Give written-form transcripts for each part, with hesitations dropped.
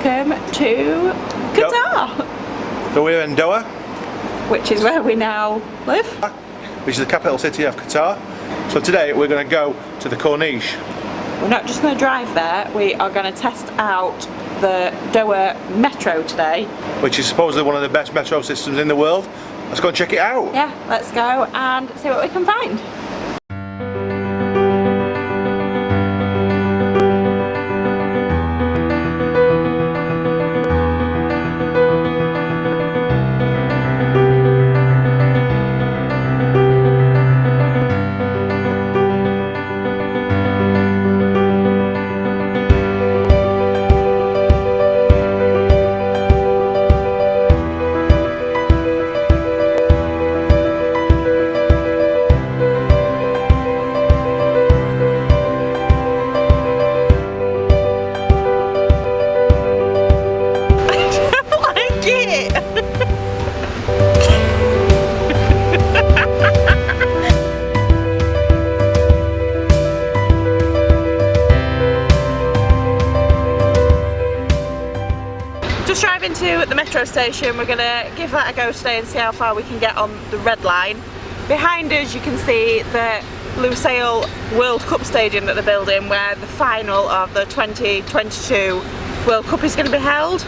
welcome to Qatar. So we're in Doha, which is where we now live, which is the capital city of Qatar. So today we're going to go to the Corniche. We're not just going to drive there, we are going to test out the Doha Metro today, which is supposedly one of the best metro systems in the world. Let's go and check it out. Yeah, let's go and see what we can find. Just driving to the metro station. We're going to give that a go today and see how far we can get on the red line. Behind us you can see the Lusail World Cup Stadium that they're building, where the final of the 2022 World Cup is going to be held.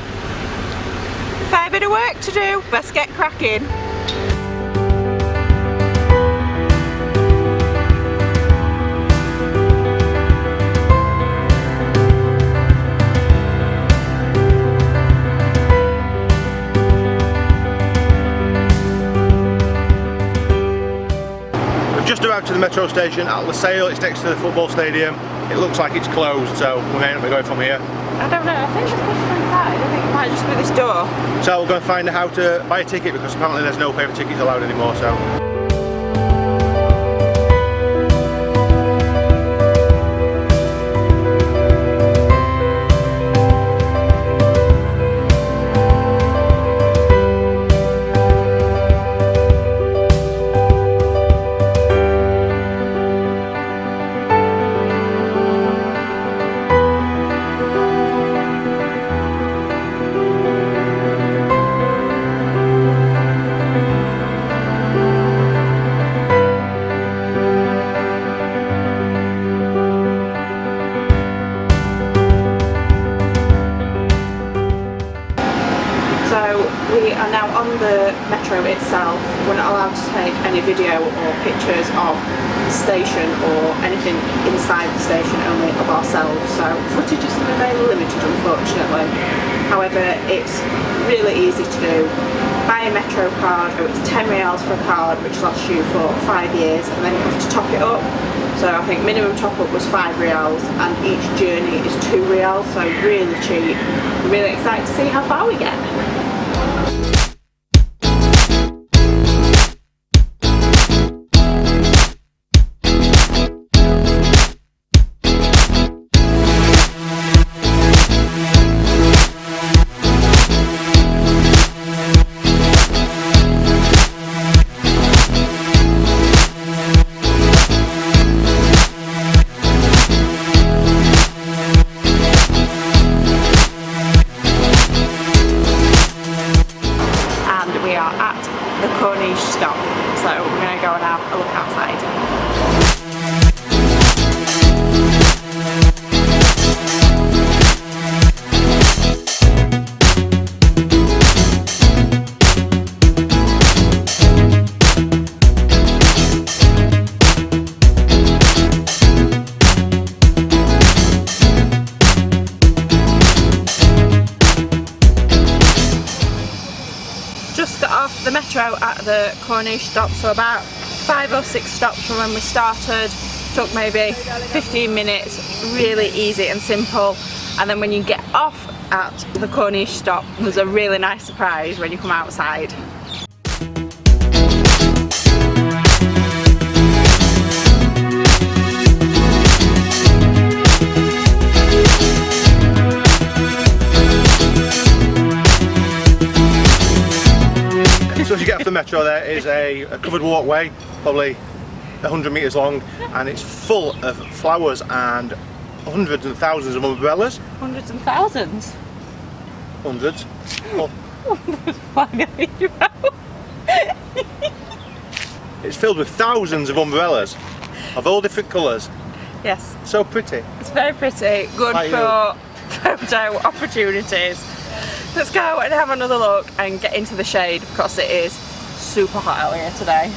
Fair bit of work to do, let's get cracking. Just arrived to the metro station at Lusail. It's next to the football stadium. It looks like it's closed, so we may not be going from here. I don't know, I think there's pushing inside. I think it might just be this door. So we're going to find out how to buy a ticket, because apparently there's no paper tickets allowed anymore. So. We are now on the metro itself. We're not allowed to take any video or pictures of the station or anything inside the station, only of ourselves, so footage is going to be very limited, unfortunately. However, it's really easy to do. Buy a metro card. It's 10 reals for a card, which lasts you for 5 years, and then you have to top it up. So I think minimum top up was 5 reals, and each journey is 2 reals, so really cheap. I'm really excited to see how far we get. The Corniche stop, so we're going to go and have a look outside. Just off the metro at the Corniche stop, so about 5 or 6 stops from when we started. Took maybe 15 minutes, really easy and simple. And then when you get off at the Corniche stop, there's a really nice surprise when you come outside. So as you get off the metro, there is a covered walkway, probably 100 metres long, and it's full of flowers and hundreds and thousands of umbrellas. Hundreds and thousands? Hundreds. Oh, Finally, it's filled with thousands of umbrellas of all different colours. yes, So pretty. it's very pretty. Good for photo opportunities. Let's go and have another look and get into the shade because it is super hot out here today.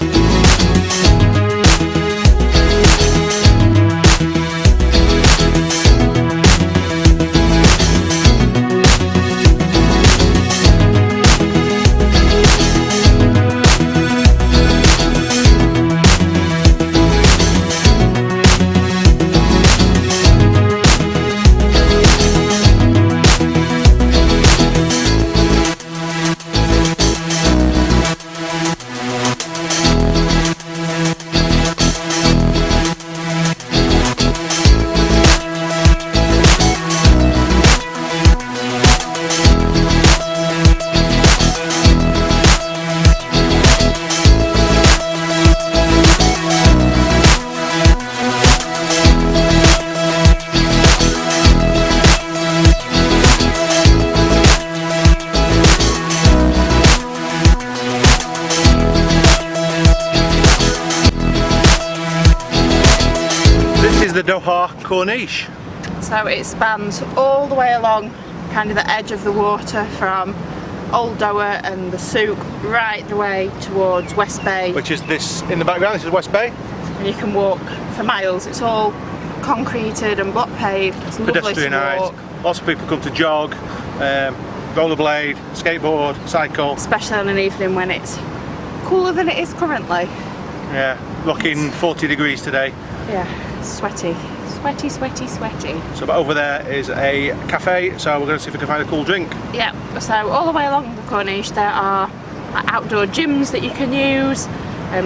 The Doha Corniche. So it spans all the way along kind of the edge of the water from Old Doha and the souk right the way towards West Bay. Which is this in the background, this is West Bay. And you can walk for miles. It's all concreted and block paved. It's lovely to walk. Lots of people come to jog, rollerblade, skateboard, cycle. Especially on an evening when it's cooler than it is currently. Yeah, rocking 40 degrees today. Yeah, sweaty. Sweaty, sweaty, sweaty. So but over there is a cafe, so we're going to see if we can find a cool drink. Yeah, so all the way along the Corniche there are outdoor gyms that you can use,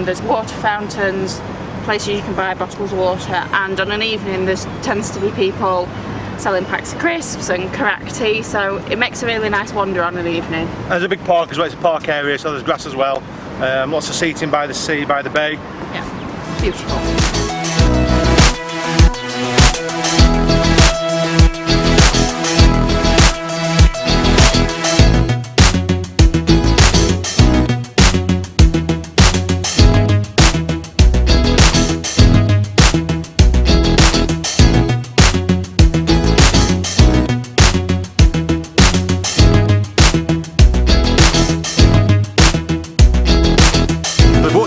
there's water fountains, places you can buy bottles of water, and on an evening there tends to be people selling packs of crisps and karak tea, so it makes a really nice wander on an evening. There's a big park as well, it's a park area, so there's grass as well. Lots of seating by the sea, by the bay. Yeah, beautiful.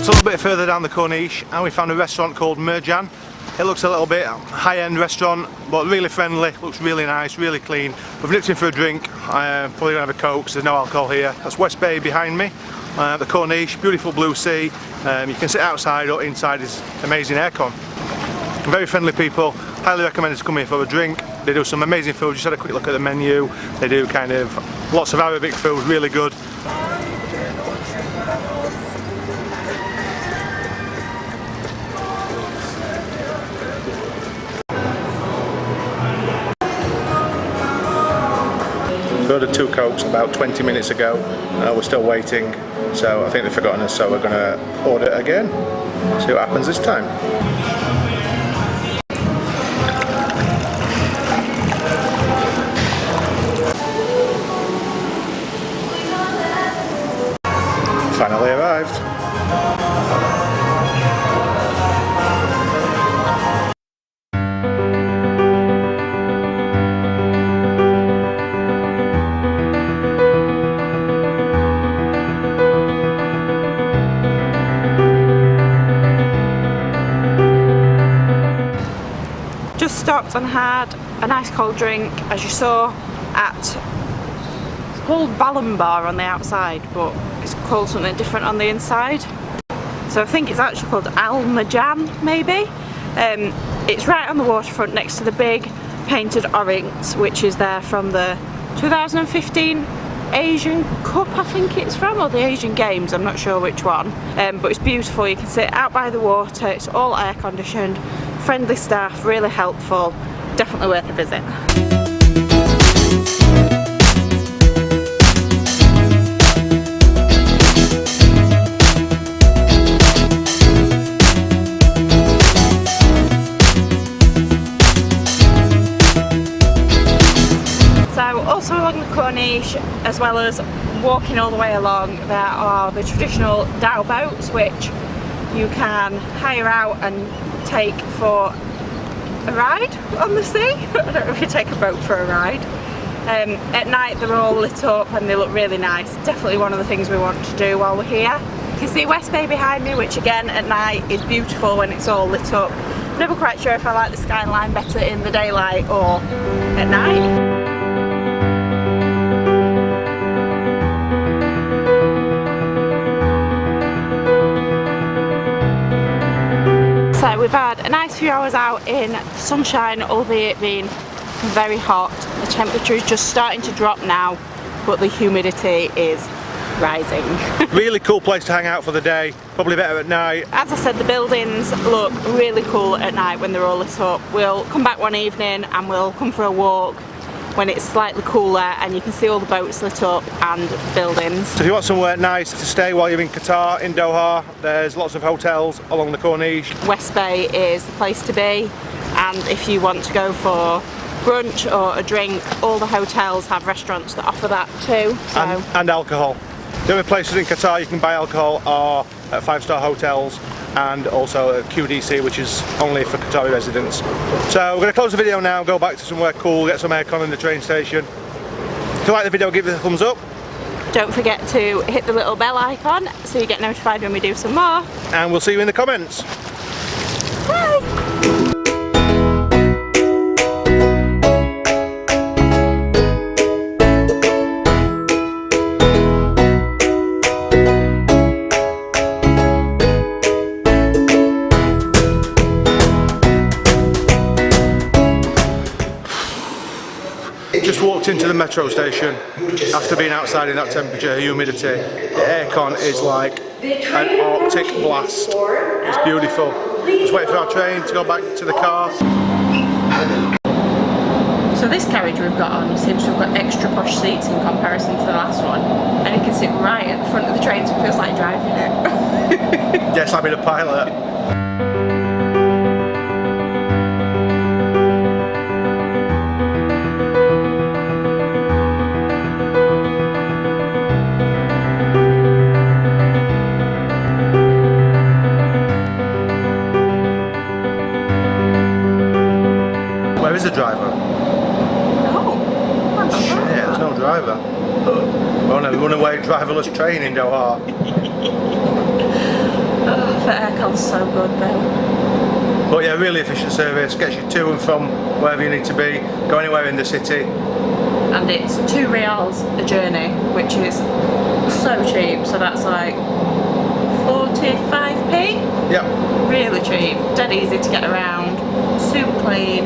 A little bit further down the Corniche and we found a restaurant called Mourjan. It looks a little bit high-end restaurant but really friendly, looks really nice, really clean. We've nipped in for a drink, probably gonna have a Coke because there's no alcohol here. That's West Bay behind me, the Corniche, beautiful blue sea. You can sit outside or inside, is amazing aircon. Very friendly people, highly recommended to come here for a drink. They do some amazing food, just had a quick look at the menu. They do kind of lots of Arabic food, really good. We ordered 2 Cokes about 20 minutes ago. We're still waiting, so I think they've forgotten us, so we're going to order it again. See what happens this time. Finally arrived. Stopped and had a nice cold drink, as you saw, at, it's called Ballon Bar on the outside, but it's called something different on the inside. So I think it's actually called Al Mourjan, maybe. It's right on the waterfront next to the big painted Oryx, which is there from the 2015 Asian Cup, I think it's from, or the Asian Games, I'm not sure which one. But it's beautiful, you can sit out by the water, it's all air conditioned, friendly staff, really helpful, definitely worth a visit. So also along the Corniche, as well as walking all the way along, there are the traditional dhow boats which you can hire out and take for a ride on the sea. I don't know if you take a boat for a ride. At night they're all lit up and they look really nice. Definitely one of the things we want to do while we're here. You can see West Bay behind me, which again at night is beautiful when it's all lit up. Never quite sure if I like the skyline better in the daylight or at night. So we've had a nice few hours out in sunshine, albeit being very hot. The temperature is just starting to drop now, but the humidity is rising. Really cool place to hang out for the day, probably better at night. As I said, the buildings look really cool at night when they're all lit up. We'll come back one evening and we'll come for a walk when it's slightly cooler and you can see all the boats lit up and buildings. So if you want somewhere nice to stay while you're in Qatar, in Doha, there's lots of hotels along the Corniche. West Bay is the place to be, and if you want to go for brunch or a drink, all the hotels have restaurants that offer that too. So. And alcohol. The only places in Qatar you can buy alcohol are at 5-star hotels and also at QDC, which is only for Qatari residents. So we're going to close the video now, go back to somewhere cool, get some aircon in the train station. If you like the video, give it a thumbs up. Don't forget to hit the little bell icon so you get notified when we do some more. And we'll see you in the comments. Bye! Just walked into the metro station after being outside in that temperature, humidity. The aircon is like an Arctic blast. It's beautiful. Just waiting for our train to go back to the car. So this carriage we've got on seems to have got extra posh seats in comparison to the last one, and you can sit right at the front of the train, so it feels like driving it. Yes, I've been a pilot. Where is the driver? Oh, I'm not Shit, sure. there's no driver. We're on a runaway driverless train in Doha. Oh, the aircon's so good though. But yeah, really efficient service, gets you to and from wherever you need to be, go anywhere in the city. And it's 2 reals a journey, which is so cheap, so that's like 45p? Yep. Really cheap, dead easy to get around, super clean.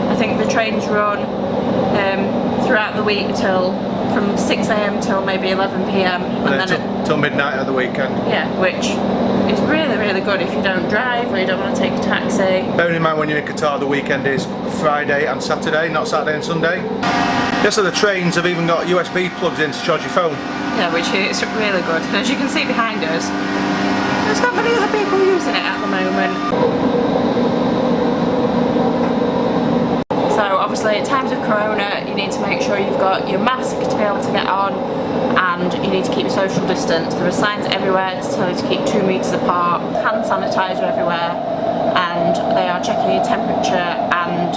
I think the trains run throughout the week from 6 AM till maybe 11 PM. And then till midnight at the weekend. Yeah, which is really, really good if you don't drive or you don't want to take a taxi. Bearing in mind when you're in Qatar, the weekend is Friday and Saturday, not Saturday and Sunday. Yes, so the trains have even got USB plugs in to charge your phone. Yeah, which is really good. And as you can see behind us, there's not many other people using it at the moment. So obviously at times of Corona you need to make sure you've got your mask to be able to get on, and you need to keep your social distance. There are signs everywhere to tell you to keep 2 meters apart, hand sanitizer everywhere, and they are checking your temperature and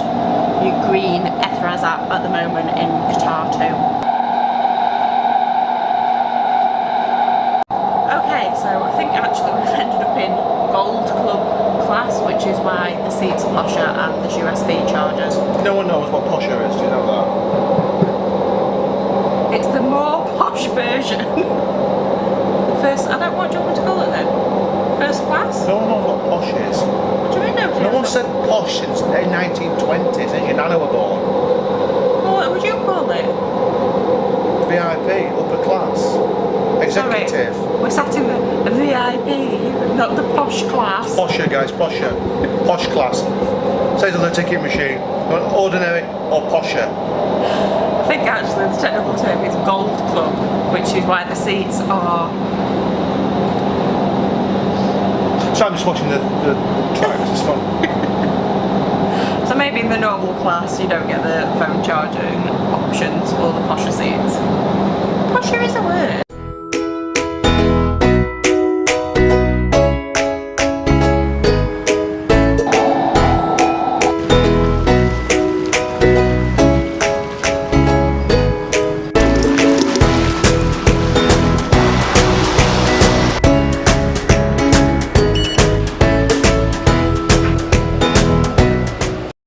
your green Ethraz app at the moment in Qatar too. Okay, so I think actually we've ended up in Gold Club class, which is why the seats are posher and there's USB chargers. No one knows what posher is, do you know that? It's the more posh version. First, I don't know, what do you want me to call it then? First class? No one knows what posh is. What do you mean nobody? No one said posh since the 1920s, since your nana were born. Well, what would you call it? VIP, upper class, executive. Sorry, we're sat in the VIP, not the posh class. Posher, guys, posher. Posh class. Says on the ticket machine. You want ordinary or posher? I think actually the technical term is Gold Club, which is why the seats are... So I'm just watching the tracks, it's fun. So maybe in the normal class, you don't get the phone charging options or the posher seats. Posher is a word.